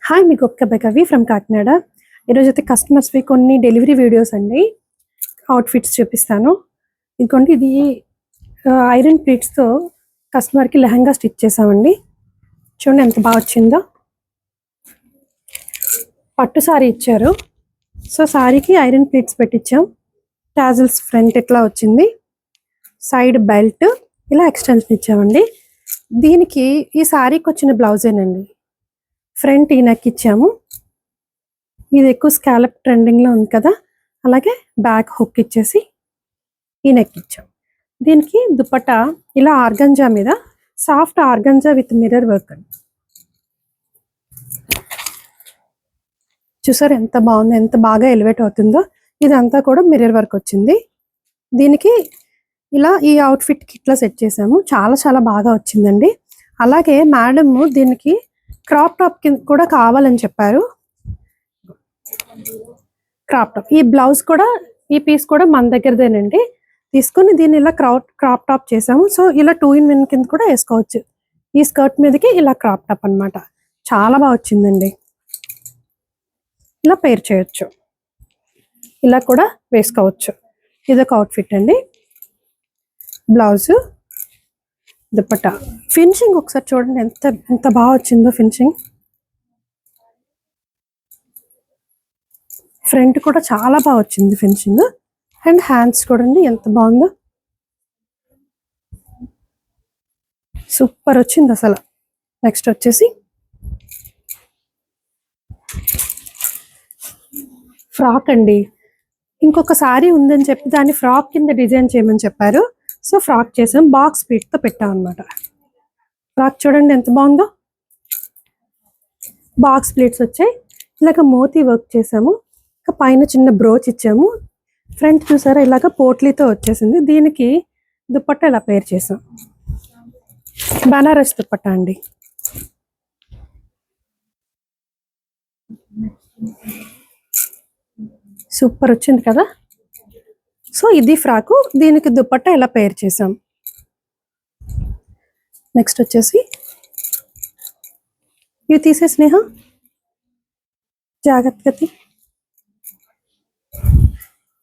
Hi, మీకు ఒక్క బెకవి from Kakinada. ఈరోజు అయితే కస్టమర్స్వి కొన్ని డెలివరీ వీడియోస్ అండి. అవుట్ఫిట్స్ చూపిస్తాను. ఇంకోటి ఇది ఐరన్ ప్లీట్స్తో కస్టమర్కి లెహంగా స్టిచ్ చేసామండి. చూడండి ఎంత బాగా వచ్చిందో. పట్టు సారీ ఇచ్చారు, సో సారీకి ఐరన్ ప్లీట్స్ పెట్టించాం. టాజిల్స్ ఫ్రంట్ ఇట్లా వచ్చింది, సైడ్ బెల్ట్ ఇలా ఎక్స్టెన్షన్ ఇచ్చామండి. దీనికి ఈ సారీకి వచ్చిన బ్లౌజేనండి. ఫ్రంట్ ఈ నెక్ ఇచ్చాము. ఇది ఎక్కువ స్కాలప్ ట్రెండింగ్లో ఉంది కదా, అలాగే బ్యాక్ హుక్ ఇచ్చేసి ఈ నెక్ ఇచ్చాం. దీనికి దుపట్టా ఇలా ఆర్గంజా మీద, soft organza with mirror work అండి. చూసారు ఎంత బాగుంది, ఎంత బాగా ఎలివేట్ అవుతుందో. ఇదంతా కూడా మిర్రర్ వర్క్ వచ్చింది. దీనికి ఇలా ఈ అవుట్ఫిట్కి ఇట్లా సెట్ చేసాము. చాలా చాలా బాగా వచ్చిందండి. అలాగే మేడం దీనికి క్రాప్ టాప్ కింద కూడా కావాలని చెప్పారు. క్రాప్ టాప్, ఈ బ్లౌజ్ కూడా, ఈ పీస్ కూడా మన దగ్గరదేనండి. తీసుకొని దీన్ని ఇలా క్రాప్ టాప్ చేసాము. సో ఇలా 2-in-1 కింద కూడా వేసుకోవచ్చు. ఈ స్కర్ట్ మీదకి ఇలా క్రాప్ టాప్ అనమాట. చాలా బాగా వచ్చిందండి. ఇలా పేర్ చేయొచ్చు, ఇలా కూడా వేసుకోవచ్చు. ఇదొక అవుట్ఫిట్ అండి. బ్లౌజ్, దుపట్టా, ఫినిషింగ్ ఒకసారి చూడండి ఎంత ఎంత బాగా వచ్చిందో. ఫినిషింగ్ ఫ్రంట్ కూడా చాలా బాగా వచ్చింది ఫినిషింగ్. అండ్ హ్యాండ్స్ చూడండి ఎంత బాగుందో, సూపర్ వచ్చింది అసలు. నెక్స్ట్ వచ్చేసి ఫ్రాక్ అండి. ఇంకొక సారీ ఉందని చెప్పి దాన్ని ఫ్రాక్ కింద డిజైన్ చేయమని చెప్పారు. సో ఫ్రాక్ చేసాం, బాక్స్ పీట్తో పెట్టాం అనమాట. ఫ్రాక్ చూడండి ఎంత బాగుందో. బాక్స్ ప్లీట్స్ వచ్చాయి, ఇలాగ మోతీ వర్క్ చేసాము. ఇంకా పైన చిన్న బ్రోచ్ ఇచ్చాము. ఫ్రంట్ చూసారా ఇలాగ పోట్లీతో వచ్చేసింది. దీనికి దుపట్టా ఇలా పేర్ చేసాం. బనారస్ దుపట్టా అండి. సూపర్ వచ్చింది కదా. సో ఇది ఫ్రాకు, దీనికి దుపట్టా ఇలా పేర్ చేసాం. నెక్స్ట్ వచ్చేసి ఇవి తీసే స్నేహ జాగ్రత్తగా.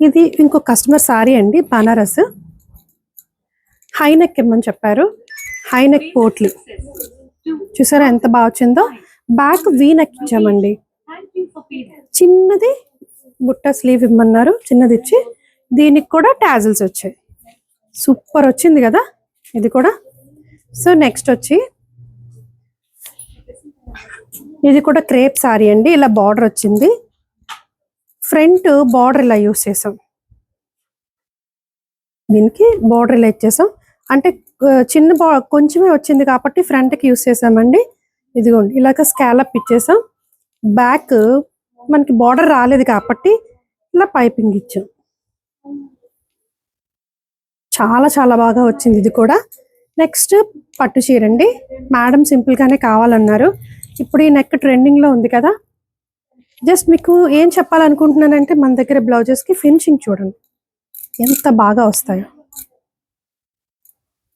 ఇది ఇంకో కస్టమర్ సారీ అండి, బనారస్. హై నెక్ ఇమ్మని చెప్పారు. హై నెక్ పోట్లీ చూసారా ఎంత బాగా వచ్చిందో. బ్యాక్ వీ నెక్ ఇచ్చామండి. చిన్నది బుట్ట స్లీవ్ ఇమ్మన్నారు, చిన్నది ఇచ్చి దీనికి కూడా టాజిల్స్ వచ్చాయి. సూపర్ వచ్చింది కదా ఇది కూడా. సో నెక్స్ట్ వచ్చి ఇది కూడా క్రేప్ సారీ అండి. ఇలా బార్డర్ వచ్చింది, ఫ్రంట్ బార్డర్ ఇలా యూస్ చేసాం. దీనికి బార్డర్ ఇలా ఇచ్చేసాం. అంటే చిన్న కొంచెమే వచ్చింది కాబట్టి ఫ్రంట్కి యూస్ చేసామండి. ఇదిగోండి ఇలాగ స్కాలప్ ఇచ్చేసాం. బ్యాక్ మనకి బార్డర్ రాలేదు కాబట్టి ఇలా పైపింగ్ ఇచ్చాం. చాలా చాలా బాగా వచ్చింది ఇది కూడా. నెక్స్ట్ పట్టు చీర అండి. మేడం సింపుల్ గానే కావాలన్నారు. ఇప్పుడు ఈ నెక్ ట్రెండింగ్ లో ఉంది కదా. జస్ట్ మీకు ఏం చెప్పాలనుకుంటున్నానంటే, మన దగ్గర బ్లౌజెస్ కి ఫినిషింగ్ చూడండి ఎంత బాగా వస్తాయో.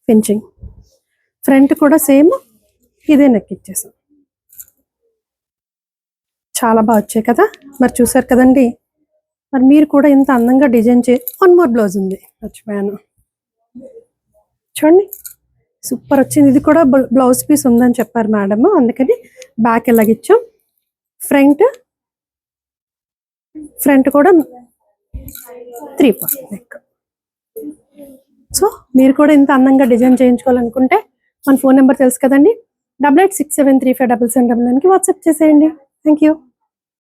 ఫినిషింగ్ ఫ్రంట్ కూడా సేమ్ ఇదే నెక్ ఇచ్చేసాం. చాలా బాగా వచ్చాయి కదా. మరి చూసారు కదండి. మరి మీరు కూడా ఇంత అందంగా డిజైన్ వన్ మోర్ బ్లౌజ్ ఉంది, మర్చిపోయాను. చూడండి సూపర్ వచ్చింది. ఇది కూడా బ్లౌజ్ పీస్ ఉందని చెప్పారు మేడం, అందుకని బ్యాక్ ఎలాగిచ్చాం. ఫ్రంట్ కూడా 3/4 నెక్. సో మీరు కూడా ఇంత అందంగా డిజైన్ చేయించుకోవాలనుకుంటే మన ఫోన్ నెంబర్ తెలుసు కదండి, 8867357799కి వాట్సాప్ చేసేయండి. Thank you.